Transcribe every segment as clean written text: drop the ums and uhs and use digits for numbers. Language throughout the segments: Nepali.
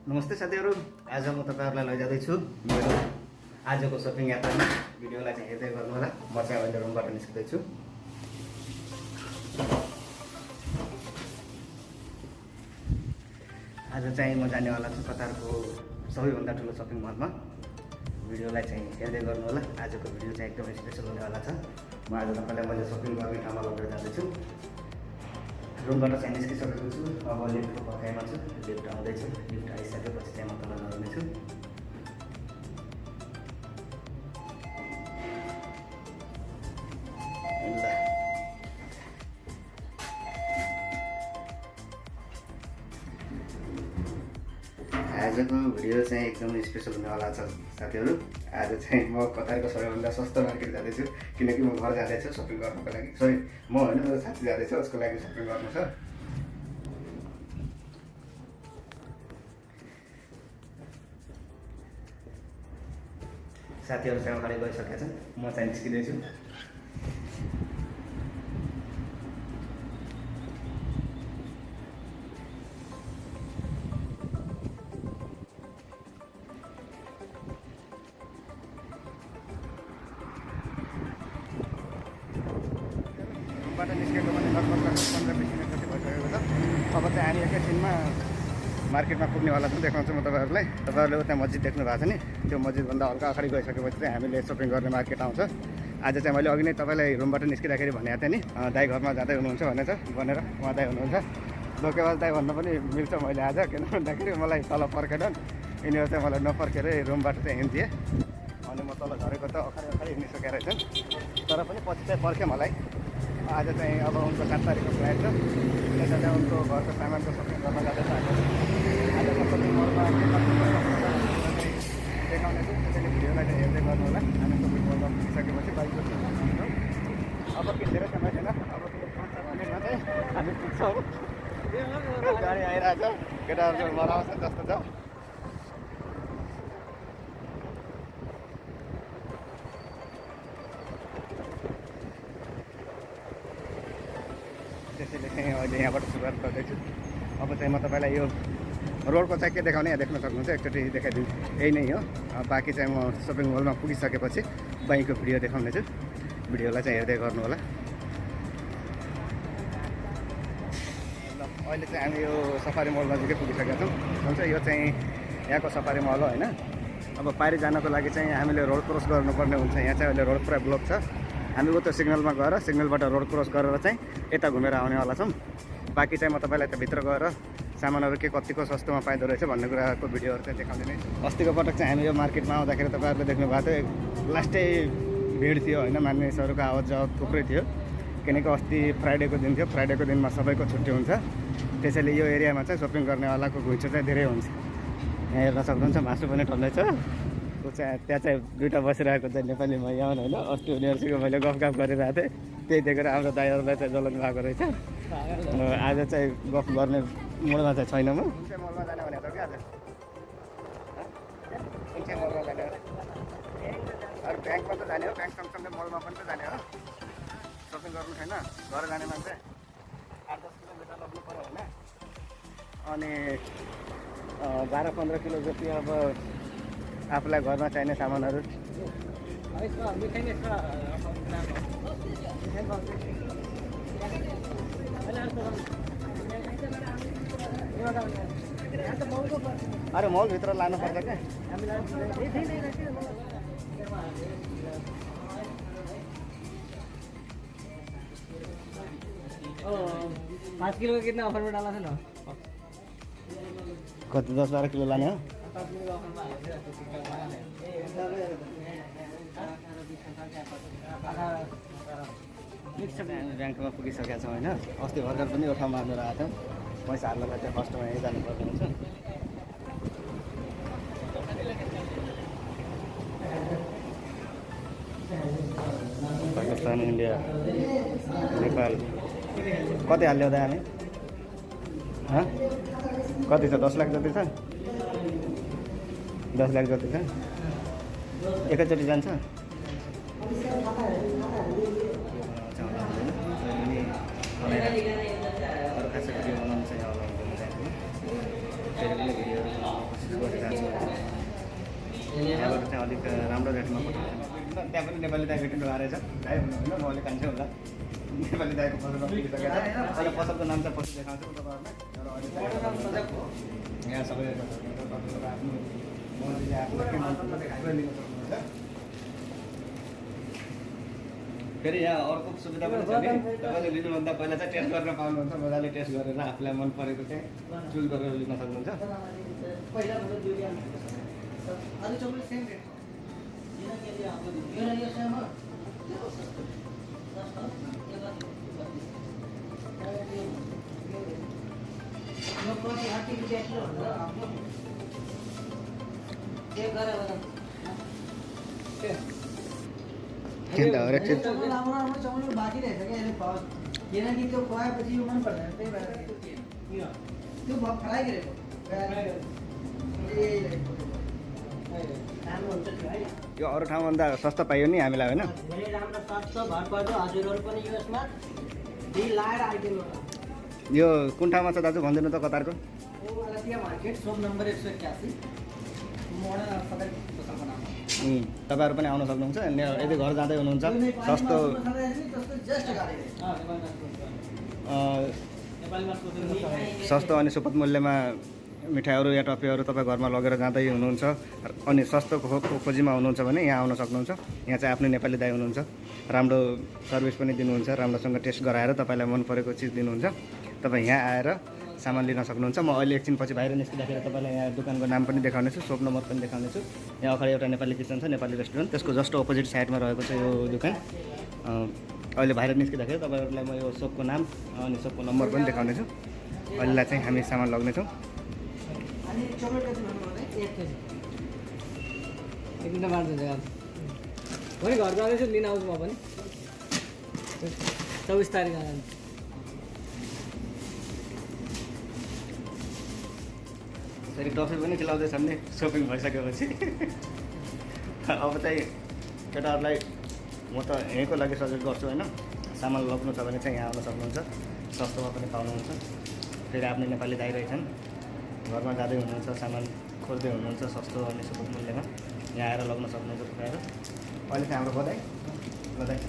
नमस्ते साथीहरु, आज म तपाईहरुलाई लैजाँदैछु मेरो आजको शपिङ यात्रामा। भिडियोलाई चाहिँ हेर्दै गर्नु होला। म चाहिँ अहिले रुमबाट निस्किँदैछु। आज चाहिँ म जानेवाला छु कतारको सबैभन्दा ठुलो शपिङ मलमा। भिडियोलाई चाहिँ हेर्दै गर्नु होला। आजको भिडियो चाहिँ एकदमै स्पेशल हुनेवाला छ। म आज तपाईलाई मैले शपिङ गर्ने ठाउँमा लगेर जाँदैछु। रुमबाट चाहिँ निस्किसकेको छु। अब लिफ्टको पर्खाइमा छु। लिफ्ट आउँदैछ। लिफ्ट आइसकेपछि चाहिँ म तल झर्नेछु। आजको भिडियो चाहिँ एकदमै स्पेशल हुनेवाला छ साथीहरु। आज चाहिँ म कतारको सबैभन्दा सस्तो मार्केट जाँदैछु, किनकि म घर जाँदैछु शपिङ गर्नको लागि। सरी, म होइन, मेरो साथी जाँदैछ, उसको लागि शपिङ गर्नु छ। साथीहरु चाहिँ अगाडि गइसकेका छन्, म चाहिँ निस्किँदैछु। बाट निस्केको पनि लगभग 15-20 मिनट जति भइसकेको छ। अब चाहिँ हामी एकैछिनमा मार्केटमा पुग्नेवाला छौँ। देखाउँछु म तपाईँहरूलाई। तपाईँहरूले उता मस्जिद देख्नु भएको छ नि, त्यो मस्जिदभन्दा हल्का अगाडि गइसकेपछि चाहिँ हामीले सपिङ गर्ने मार्केट आउँछ। आज चाहिँ मैले अघि नै तपाईँलाई रुमबाट निस्किँदाखेरि भनेको थिएँ नि, दाइ घरमा जाँदै हुनुहुन्छ भनेर उहाँ दाइ हुनुहुन्छ। धोकेबाज दाइ भन्न पनि मिल्छ मैले आज, किन भन्दाखेरि मलाई तल पर्खेनन्। यिनीहरू चाहिँ मलाई नपर्खेर रुमबाट चाहिँ हिँड्थेँ। अनि म तल झरेको त अखाडि हिँडिसकेको रहेछन्, तर पनि पछि चाहिँ पर्खेँ मलाई। आज चाहिँ अब उनको 7 तारिकको फ्लाइट छ। त्यसैले उनको घरको सामानको सपिङ गर्न जाँदैछ। आज सपिङ मलमा देखाउने छु। त्यसैले भिडियोलाई चाहिँ हेर्दै गर्नु होला। हामी सपिङ मलमा पुगिसकेपछि बाइकको अब के धेरै समय छैन। अब 5-7 मिनटमा चाहिँ हामी पुग्छौँ। गाडी आइरहेछ, केटाहरू चाहिँ मराउँछ जस्तो छ। त्यसैले चाहिँ अहिले यहाँबाट सुरुवात गर्दैछु। अब चाहिँ म तपाईँलाई यो रोडको चाहिँ के देखाउने यहाँ देख्न सक्नुहुन्छ, एकचोटि देखाइदिन्छु। यही नै हो। बाँकी चाहिँ म सपिङ मलमा पुगिसकेपछि बाइकको भिडियो देखाउनेछु। भिडियोलाई चाहिँ हेर्दै गर्नु होला। ल, अहिले चाहिँ हामी यो सफारी मल नजिकै पुगिसकेका छौँ। हुन्छ, यो चाहिँ यहाँको सफारी मल हो होइन। अब पारि जानको लागि चाहिँ हामीले रोड क्रस गर्नुपर्ने हुन्छ। यहाँ चाहिँ अहिले रोड पुरा ब्लक छ। हामी उता सिग्नलमा गएर सिग्नलबाट रोड क्रस गरेर चाहिँ यता घुमेर आउनेवाला छौँ। बाँकी चाहिँ म तपाईँलाई त्यहाँभित्र गएर सामानहरू के कतिको सस्तोमा पाइँदो रहेछ भन्ने कुराको भिडियोहरू चाहिँ देखाउँदै नै। अस्तिको पटक चाहिँ हामी यो मार्केटमा आउँदाखेरि तपाईँहरूले देख्नु भएको थियो, लास्टै भिड थियो होइन। मानिसहरूको आवाज जवाब थुप्रै थियो, किनकि अस्ति फ्राइडेको दिन थियो। फ्राइडेको दिनमा सबैको छुट्टी हुन्छ। त्यसैले यो एरियामा चाहिँ सपिङ गर्नेवालाको घुइँचो चाहिँ धेरै हुन्छ। यहाँ हेर्न सक्नुहुन्छ, मासु पनि ठल्लै छ। चाहिँ त्यहाँ चाहिँ दुइटा बसिरहेको चाहिँ नेपाली मैया होइन। अस्ति उनीहरूसँग मैले गफ गरिरहेको थिएँ, त्यही देखेर हाम्रो दाइहरूलाई चाहिँ जलन भएको रहेछ। आज चाहिँ गफ गर्ने मोडमा चाहिँ छैन म। कुन चाहिँ मलमा जाने भनेको कि आज? कुन चाहिँ मलमा जाने हो? अरू ब्याङ्कमा त जाने हो, ब्याङ्क सँगसँगै मलमा पनि त जाने हो। सपिङ गर्नु छैन, घर जाने मान्छे 8-10 किलोमिटर लग्नु पऱ्यो होइन। अनि 12-15 किलो जति अब आफूलाई घरमा चाहिने सामानहरू। अरे मलभित्र लानुपर्छ क्या? 5 किलो का कितना ऑफर में डाला था ना? कति 10-12 किलो लाने हो? ब्याङ्कमा पुगिसकेका छौँ होइन। अस्ति भर्खर पनि यो ठाउँमा हाम्रो आएको थियौँ। पैसा हाल्नलाई चाहिँ फर्स्टमा यहीँ जानुपर्ने हुन्छ। पाकिस्तान, इन्डिया, नेपाल कति हाल्यो त हामी? कति छ? 10 लाख जति छ? 10 लाख जति छ। एकैचोटि जान्छ। अरू खासै भिडियो बनाउनु चाहिँ अलाउ हुँदैन। फेरि पनि भिडियोहरू अलिक राम्रो रेटमा पठाउँछ। त्यहाँ पनि नेपाली दाई भेट्नु आएर छ दाई हुनुहुन्न म अलिक कान्छे होला नेपाली दाईको पसलमा पुगिसकेको छ। अहिले पसलको नाम चाहिँ पछि देखाउँछु तपाईँहरूलाई तर अहिले यहाँ सबै आफ्नो मन्त्रीले आफ्नो के मन पर्छ त्यो लिन सक्नुहुन्छ। फेरि यहाँ अर्को सुविधा पनि छ नि तपाईँले लिनुभन्दा पहिला चाहिँ टेस्ट गर्न पाउनुहुन्छ। मजाले टेस्ट गरेर आफूलाई मन परेको चाहिँ चुज गरेर लिन सक्नुहुन्छ। बाँकी रहेछ क्या यसले फर्स्ट किनकि त्यो खुवाएपछि यो मन पर्दैन त्यही भएर त्यो फ्राई गरेको यो अरू ठाउँभन्दा सस्तो पाइयो नि हामीलाई होइन। धेरै राम्रो सस्तो भर पर्दो हजुरहरू पनि यसमा बिल लाएर आइदिनु यो कुन ठाउँमा छ दाजु भनिदिनु त कतारको? अलतिया मार्केट सोप नम्बर 181 मोडल सबै पसलको नाम तपाईँहरू पनि आउन सक्नुहुन्छ। यदि घर जाँदै हुनुहुन्छ सस्तो सस्तो अनि सुपथ मूल्यमा मिठाईहरू या टफीहरू तपाईँ घरमा लगेर जाँदै हुनुहुन्छ अनि सस्तो खोजीमा हुनुहुन्छ भने यहाँ आउन सक्नुहुन्छ। यहाँ चाहिँ आफ्नो नेपाली दाइ हुनुहुन्छ, राम्रो सर्भिस पनि दिनुहुन्छ, राम्रोसँग टेस्ट गराएर तपाईँलाई मन परेको चिज दिनुहुन्छ। तपाईँ यहाँ आएर सामान लिन सक्नुहुन्छ। म अहिले एकछिन पछि बाहिर निस्किँदाखेरि तपाईँलाई यहाँ दोकानको नाम पनि देखाउनेछु, सोप नम्बर पनि देखाउनेछु। यहाँ अगाडि एउटा नेपाली किचन छ, नेपाली रेस्टुरेन्ट, त्यसको जस्ट अपोजिट साइडमा रहेको छ यो दोकान। अहिले बाहिर निस्किँदाखेरि तपाईँहरूलाई म यो सोपको नाम अनि सोपको नम्बर पनि देखाउनेछु। अहिलेलाई चाहिँ हामी सामान लग्नेछौँ। एकदम बाँड्छ भोलि घर जाँदैछु लिन आउँछु म पनि 24 तारिक जान्छु। फेरि टफी पनि खिलाउँदैछन् नि सपिङ भइसकेपछि। अब चाहिँ केटाहरूलाई म त यहीँको लागि सजेस्ट गर्छु होइन। सामान लग्नु छ भने चाहिँ यहाँ आउन सक्नुहुन्छ, सस्तोमा पनि पाउनुहुन्छ। फेरि आफ्नो नेपाली दाइ रहेछन्, घरमा जाँदै हुनुहुन्छ, सामान खोज्दै हुनुहुन्छ सस्तो अनि सुपथ मूल्यमा, यहाँ आएर लग्न सक्नुहुन्छ तपाईँहरू। अहिले चाहिँ हाम्रो बधाई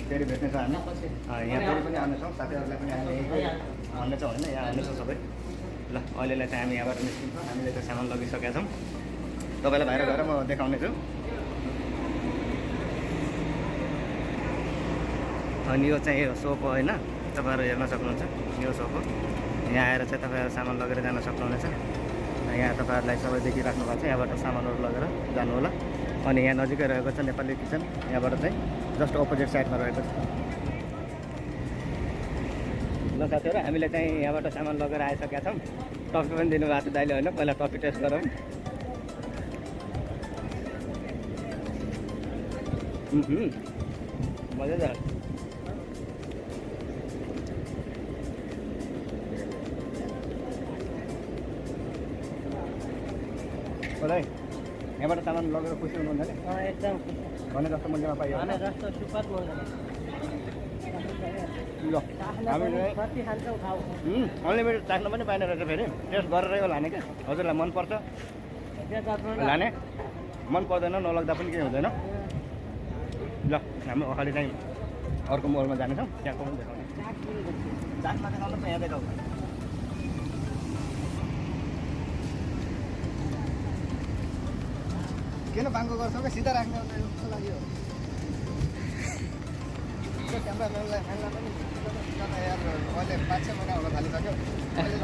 फेरि भेट्नेछौँ हामी, यहाँ फेरि पनि आउनेछौँ, साथीहरूलाई पनि हामी भन्नेछौँ होइन, यहाँ आउनेछौँ सबै। ल अहिलेलाई चाहिँ हामी यहाँबाट निस्किन्छौँ, हामीले चाहिँ सामान लगिसकेका छौँ। तपाईँलाई बाहिर गएर म देखाउनेछु। अनि यो चाहिँ यो सोप हो होइन, तपाईँहरू हेर्न सक्नुहुन्छ, यो सोप हो। यहाँ आएर चाहिँ तपाईँहरू सामान लगेर जान सक्नुहुनेछ। यहाँ तपाईँहरूलाई सबै देखिराख्नु भएको छ, यहाँबाट सामानहरू लगेर जानु होला। अनि यहाँ नजिकै रहेको छ नेपाली किचन, यहाँबाट चाहिँ जस्ट अपोजिट साइडमा रहेको छ। ल साथीहरू हामीले चाहिँ यहाँबाट सामान लगेर आइसकेका छौँ। टफी पनि दिनुभएको थियो दाइले होइन, पहिला टफी टेस्ट गरौँ। मजा छ। होला है, यहाँबाट सामान लगेर खुसी हुनुहुन्छ नि? एकदम भने जस्तो मूल्यमा पाइयो जस्तो सुपथ मूल्य ल हामीले अनलिमिटेड चाख्नु पनि पाइने रहेछ। फेरि टेस्ट गरेरै हो लाने क्या। हजुरलाई मनपर्छ लाने, मन पर्दैन नलग्दा पनि केही हुँदैन। ल हामी अगाडि चाहिँ अर्को मोलमा जानेछौँ, त्यहाँको पनि देखाउने। चाखमा देखाउनु त यहाँ देखाउँछ। किन बाङ्गो गर्छौ क्या, सिधा राख्ने जस्तो लागि हो। क्यामेराम्यानलाई पनि यार अहिले 5-6 महिना हुन थालिसक्यो। फाइनली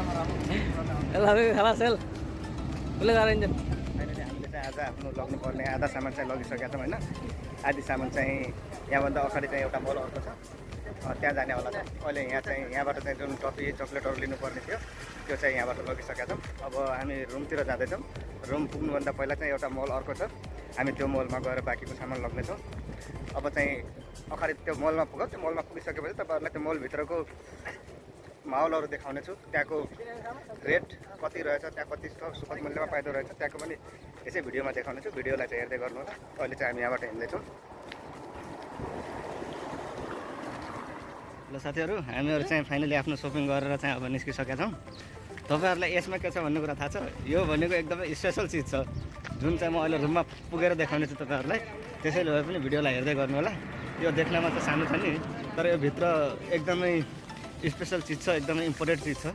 हामीले चाहिँ आज आफ्नो लग्नुपर्ने आधा सामान चाहिँ लगिसकेका छौँ होइन। आधी सामान चाहिँ यहाँभन्दा अगाडि चाहिँ एउटा मल अर्को छ, त्यहाँ जाने होला छ। अहिले यहाँ चाहिँ यहाँबाट चाहिँ जुन टफी चक्लेटहरू लिनुपर्ने थियो त्यो चाहिँ यहाँबाट लगिसकेका छौँ। अब हामी रुमतिर जाँदैछौँ। रुम पुग्नुभन्दा पहिला चाहिँ एउटा मल अर्को छ, हामी त्यो मलमा गएर बाँकीको सामान लग्नेछौँ। अब चाहिँ अगाडि त्यो मलमा पुग्यो, त्यो मलमा पुगिसकेपछि तपाईँहरूलाई त्यो मलभित्रको माहौलहरू देखाउनेछु। त्यहाँको रेट कति रहेछ, त्यहाँ कति सुपथ मूल्यमा पाइँदो रहेछ त्यहाँको पनि यसै भिडियोमा देखाउनेछु। भिडियोलाई चाहिँ हेर्दै गर्नु होला। अहिले चाहिँ हामी यहाँबाट हिँड्दैछौँ। ल साथीहरू हामीहरू चाहिँ फाइनली आफ्नो सपिङ गरेर चाहिँ अब निस्किसकेका छौँ। तपाईँहरूलाई यसमा के छ भन्ने कुरा थाहा छ? यो भनेको एकदमै स्पेसल चिज छ। जुन चाहिँ म अहिले रुममा पुगेर देखाउने छु तपाईँहरूलाई। त्यसैले भए पनि भिडियोलाई हेर्दै गर्नु होला। यो देख्नमा त सानो छ नि, तर यो भित्र एकदमै स्पेसल चिज छ, एकदमै इम्पोर्टेन्ट चिज छ,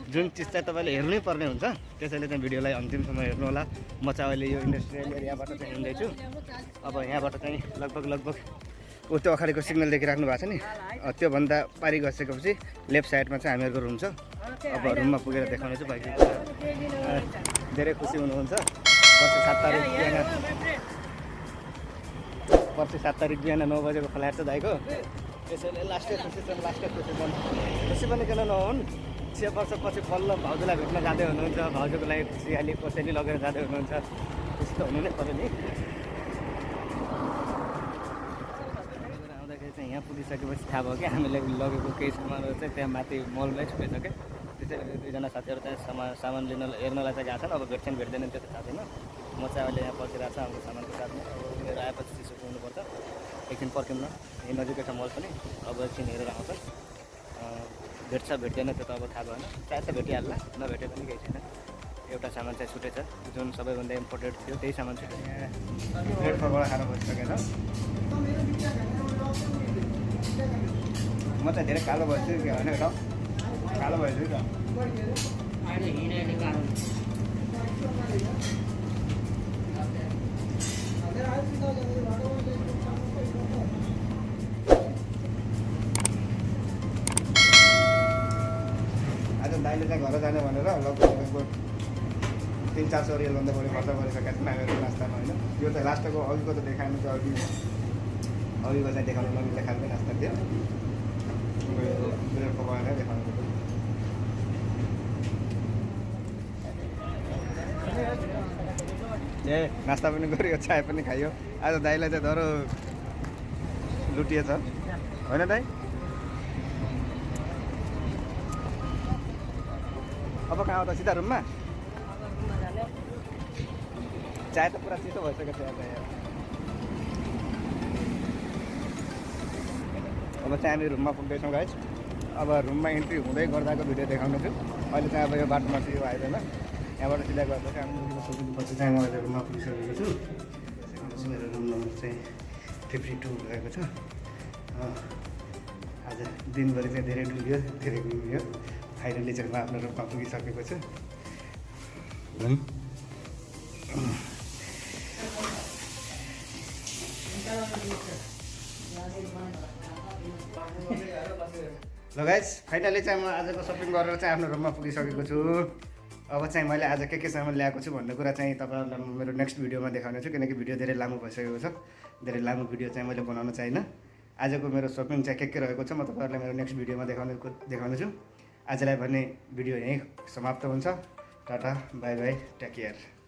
जुन चिज चाहिँ तपाईँले हेर्नै पर्ने हुन्छ। त्यसैले चाहिँ भिडियोलाई अन्तिमसम्म हेर्नु होला। म चाहिँ अहिले यो इन्डस्ट्रियल एरियाबाट चाहिँ हिँड्दैछु। अब यहाँबाट चाहिँ लगभग ऊ त्यो अगाडिको सिग्नल देखिराख्नु भएको छ नि, त्योभन्दा पारि गइसकेपछि लेफ्ट साइडमा चाहिँ हामीहरूको रुम छ। अब रुममा पुगेर देखाउनेछु। भाइ धेरै खुसी हुनुहुन्छ। पर्सि 7 तारिक बिहान 9 बजेको फ्लाइट छ दाइको। त्यसैले लास्टै खुसी छन्। खुसी पनि किन नहुन्, 6 वर्षपछि बल्ल भाउजूलाई भेट्न जाँदै हुनुहुन्छ। भाउजूको लागि खुसियाली कोसेली लगेर जाँदै हुनुहुन्छ। खुसी त हुनु नै पऱ्यो नि। आउँदाखेरि चाहिँ यहाँ पुगिसकेपछि थाहा भयो कि हामीले लगेको केही सामानहरू चाहिँ त्यहाँ माथि मलमै छुटेछ क्या। त्यसैले दुईजना साथीहरू चाहिँ सामान हेर्नलाई चाहिँ गएको छन्। अब भेट्छन् भेट्दैन त्यो त थाहा छैन। म चाहिँ अहिले यहाँ पर्खिरहेको छु हाम्रो सामानको साथमा। अब उनीहरू आएपछि चिसो पुग्नुपर्छ। एकछिन पर्खौँ न, यहीँ नजिकै छ मल पनि। अब एकछिन हेरेर आउँछन्। भेट्छ भेट्दैन त्यो त अब थाहा भएन। प्रायः त भेटिहाल्ला, नभेटे पनि केही छैन। एउटा सामान चाहिँ छुटेछ, जुन सबैभन्दा इम्पोर्टेन्ट थियो, त्यही सामान छुटेछ। प्लेटफर्मबाट खानु भइसकेन। म चाहिँ धेरै कालो भएछु कि होइन र, कालो भएछु त। आज दाइले चाहिँ घर जाने भनेर लगभग 300-400 रियलभन्दा बढी खर्च गरिसकेका छन् हामीहरू नास्तामा होइन। यो त लास्टको अघिको त देखाउनु चाहिँ अघिको चाहिँ देखाउनु नमिल्ने खालको नास्ता थियो। ब्रेड पकाएर देखाउनु पर्यो। ए नास्ता पनि गऱ्यो, चाय पनि खायो। आज दाइलाई चाहिँ धरो लुटिएछ होइन दाइ? अब कहाँ आउँदा सिधा रुममा? चाय त पुरा चिसो भइसकेको छ यहाँ। अब चाहिँ हामी रुममा पुग्दैछौँ गाइस। अब रुममा इन्ट्री हुँदै गर्दाको भिडियो देखाउनु छु। अहिले चाहिँ अब यो बाटोमा चाहिँ यो आइदैन, यहाँबाट सिधा गर्दा चाहिँ हामी पुगिसकेपछि चाहिँ म अहिले रुममा पुगिसकेको छु। मेरो रुम नम्बर चाहिँ 52 रहेको छ। आज दिनभरि चाहिँ धेरै डुल्यो, धेरै घुम्यो। फाइनली चाहिँ म आफ्नो रुममा पुगिसकेको छु। ल गाइस, फाइनली चाहिँ म आजको सपिङ गरेर चाहिँ आफ्नो रुममा पुगिसकेको छु। अब चाहिँ मैले आज के सामान ल्याएको छु भन्ने कुरा चाहिँ तपाईँहरूलाई म मेरो नेक्स्ट भिडियोमा देखाउने छु, किनकि भिडियो धेरै लामो भइसकेको छ। धेरै लामो भिडियो चाहिँ मैले बनाउन चाहिनँ। आजको मेरो सपिङ चाहिँ के रहेको छ म तपाईँहरूलाई मेरो नेक्स्ट भिडियोमा देखाउने छु। आजलाई भने भिडियो यहीँ समाप्त हुन्छ। Tata bye bye, take care.